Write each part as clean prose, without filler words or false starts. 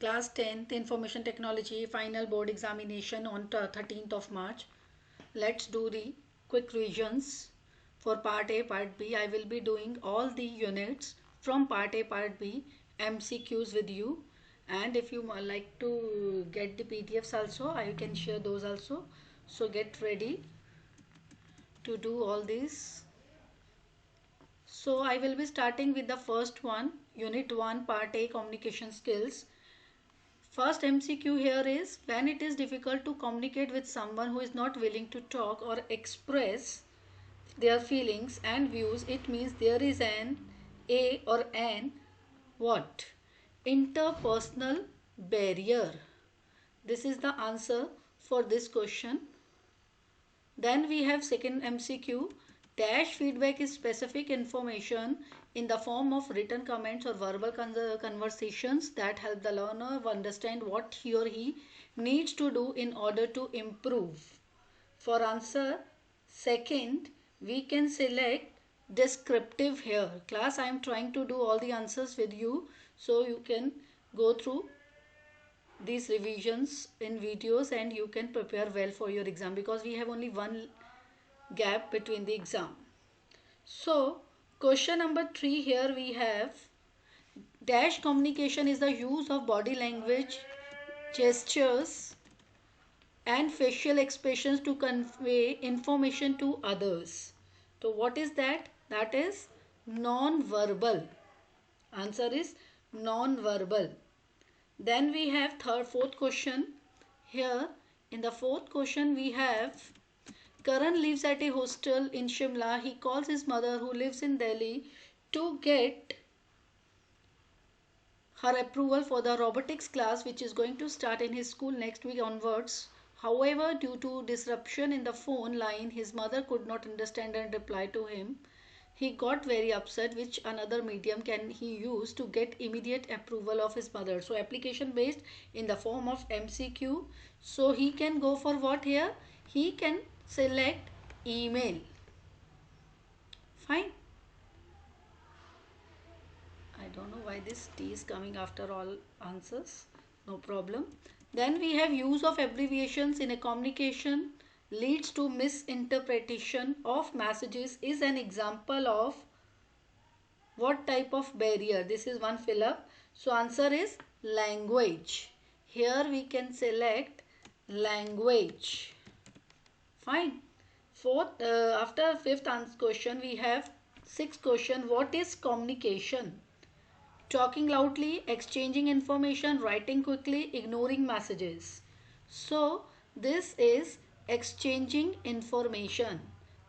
Class 10th Information Technology final board examination on 13th of March. Let's do the quick revisions for part A, part B. I will be doing all the units from part A, part B MCQs with you, and if you like to get the PDFs also, I can share those also. So get ready to do all these. So I will be starting with the first one, Unit 1, Part A, Communication Skills. First MCQ here is, when it is difficult to communicate with someone who is not willing to talk or express their feelings and views, it means there is an what? Interpersonal barrier. This is the answer for this question. Then we have second MCQ. Dash feedback is specific information in the form of written comments or verbal conversations that help the learner understand what he or he needs to do in order to improve. For answer second, we can select descriptive here. Class, I am trying to do all the answers with you, so you can go through these revisions in videos and you can prepare well for your exam, because we have only one gap between the exam. So question number 3, here we have dash communication is the use of body language, gestures and facial expressions to convey information to others. So what is that? That is non-verbal. Answer is non-verbal. Then we have fourth question. Here in the fourth question we have, Karan lives at a hostel in Shimla. He calls his mother, who lives in Delhi, to get her approval for the robotics class which is going to start in his school next week onwards. However, due to disruption in the phone line, his mother could not understand and reply to him. He got very upset. Which another medium can he use to get immediate approval of his mother? So application based in the form of MCQ. So he can go for what here? He can select email. Fine. I don't know why this T is coming after all answers. No problem. Then we have use of abbreviations in a communication leads to misinterpretation of messages is an example of what type of barrier? This is one fill up. So answer is language. Here we can select language. Fine. Fourth, after fifth question we have sixth question. What is communication? Talking loudly, exchanging information, writing quickly, ignoring messages. So this is exchanging information.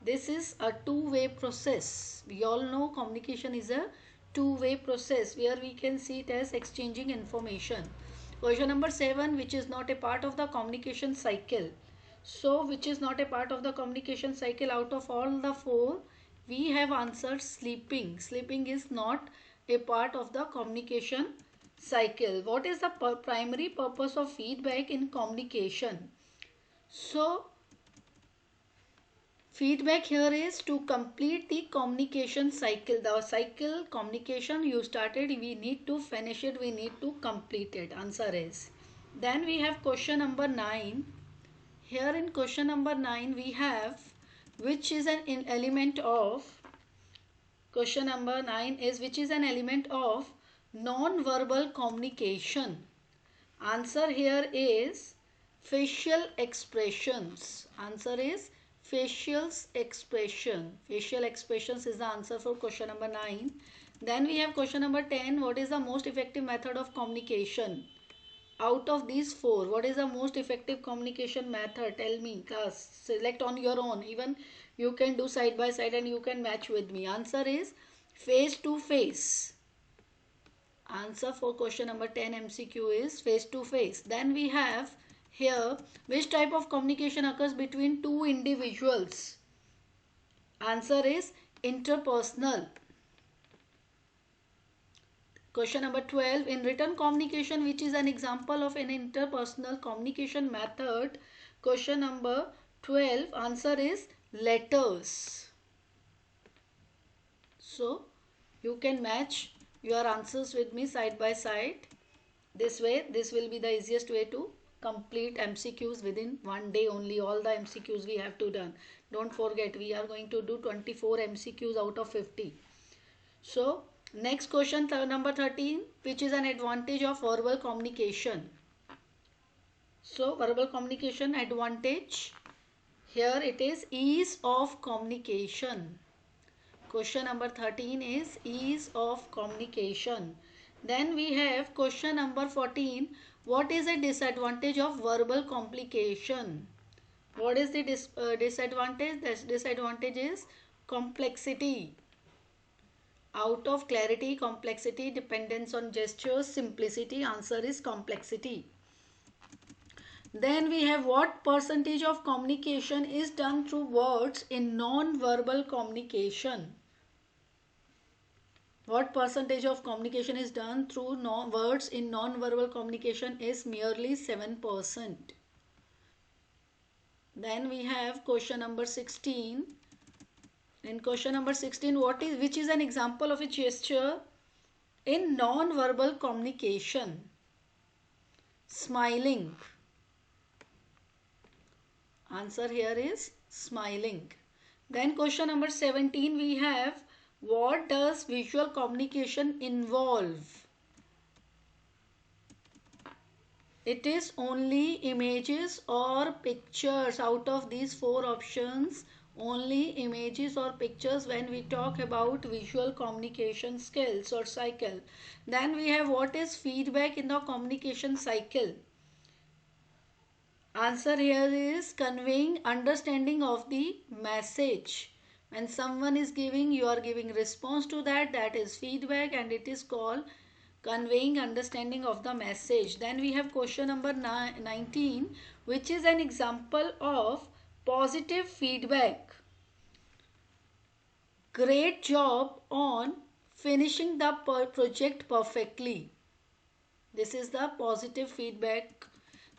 This is a two-way process. We all know communication is a two-way process where we can see it as exchanging information. Question number 7, which is not a part of the communication cycle. So which is not a part of the communication cycle? Out of all the 4, we have answered sleeping. Sleeping is not a part of the communication cycle. What is the primary purpose of feedback in communication? So feedback here is to complete the communication cycle. The cycle communication you started, we need to finish it, we need to complete it. Answer is. Then we have question number 9. Here in question number 9 we have, which is an element of, question number 9 is, which is an element of non-verbal communication? Answer here is facial expressions. Answer is facial expression. Facial expressions is the answer for question number 9. Then we have question number 10. What is the most effective method of communication? Out of these 4, what is the most effective communication method? Tell me, class. Select on your own. Even you can do side by side and you can match with me. Answer is face to face. Answer for question number 10 MCQ is face to face. Then we have here, which type of communication occurs between two individuals? Answer is interpersonal. Question number 12, in written communication, which is an example of an interpersonal communication method? Question number 12, answer is letters. So you can match your answers with me side by side. This way, this will be the easiest way to complete MCQs within one day only. All the MCQs we have to done. Don't forget, we are going to do 24 MCQs out of 50. So, next question, number 13, which is an advantage of verbal communication. So, verbal communication advantage, here it is ease of communication. Question number 13 is ease of communication. Then we have question number 14. What is a disadvantage of verbal communication? What is the disadvantage? The disadvantage is complexity. Out of clarity, complexity, dependence on gestures, simplicity. Answer is complexity. Then we have what percentage of communication is done through words in non-verbal communication? What percentage of communication is done through words in non-verbal communication is merely 7%. Then we have question number 16. In question number 16, which is an example of a gesture in non-verbal communication? Smiling. Answer here is smiling. Then question number 17, we have what does visual communication involve? It is only images or pictures. Out of these four options, only images or pictures when we talk about visual communication skills or cycle. Then we have what is feedback in the communication cycle? Answer here is conveying understanding of the message. When someone is giving, you are giving response to that. That is feedback and it is called conveying understanding of the message. Then we have question number 19, which is an example of positive feedback. Great job on finishing the project perfectly. This is the positive feedback.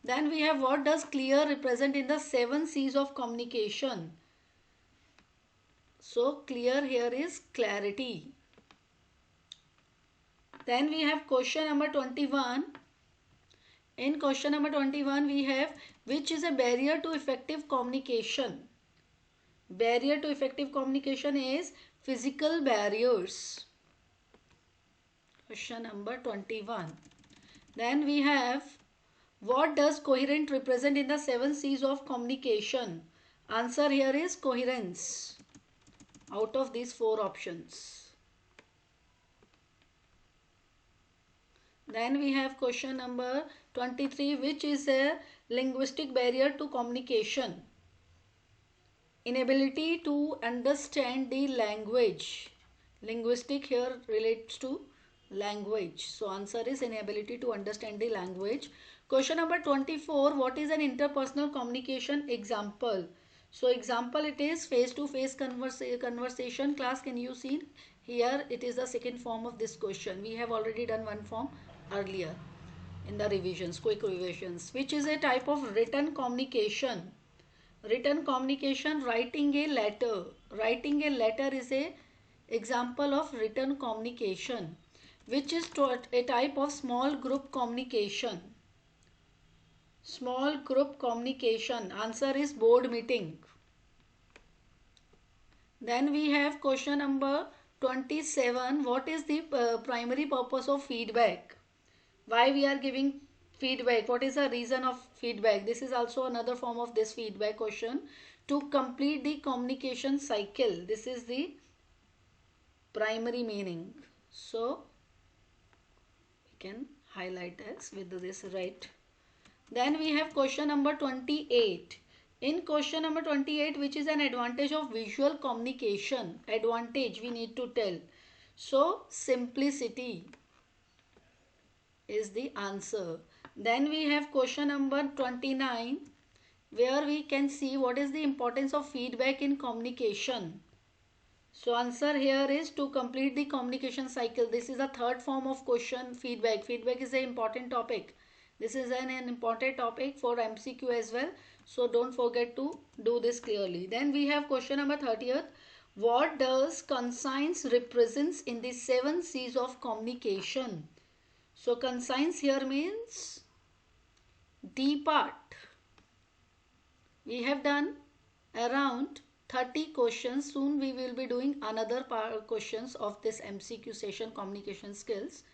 Then we have what does clear represent in the 7 C's of communication? So clear here is clarity. Then we have question number 21. In question number 21 we have which is a barrier to effective communication? Barrier to effective communication is physical barriers. Question number 21. Then we have what does coherent represent in the 7 C's of communication? Answer here is coherence. Out of these four options. Then we have question number 23, which is a linguistic barrier to communication? Inability to understand the language. Linguistic here relates to language. So answer is inability to understand the language. Question number 24, what is an interpersonal communication example? So example it is face-to-face conversation. Class, can you see? Here it is the second form of this question. We have already done one form earlier in the revisions, quick revisions, which is a type of written communication. Written communication, writing a letter. Writing a letter is a example of written communication, which is a type of small group communication. Small group communication. Answer is board meeting. Then we have question number 27. What is the primary purpose of feedback? Why we are giving feedback? What is the reason of feedback? This is also another form of this feedback question. To complete the communication cycle. This is the primary meaning. So we can highlight as with this right. Then we have question number 28. In question number 28, which is an advantage of visual communication? Advantage we need to tell. So simplicity is the answer. Then we have question number 29, where we can see what is the importance of feedback in communication. So answer here is to complete the communication cycle. This is the third form of question, feedback. Feedback is an important topic. This is an important topic for MCQ as well. So don't forget to do this clearly. Then we have question number 30th. What does conscience represents in the 7 C's of communication? So conscience here means D part. We have done around 30 questions. Soon we will be doing another questions of this MCQ session, communication skills.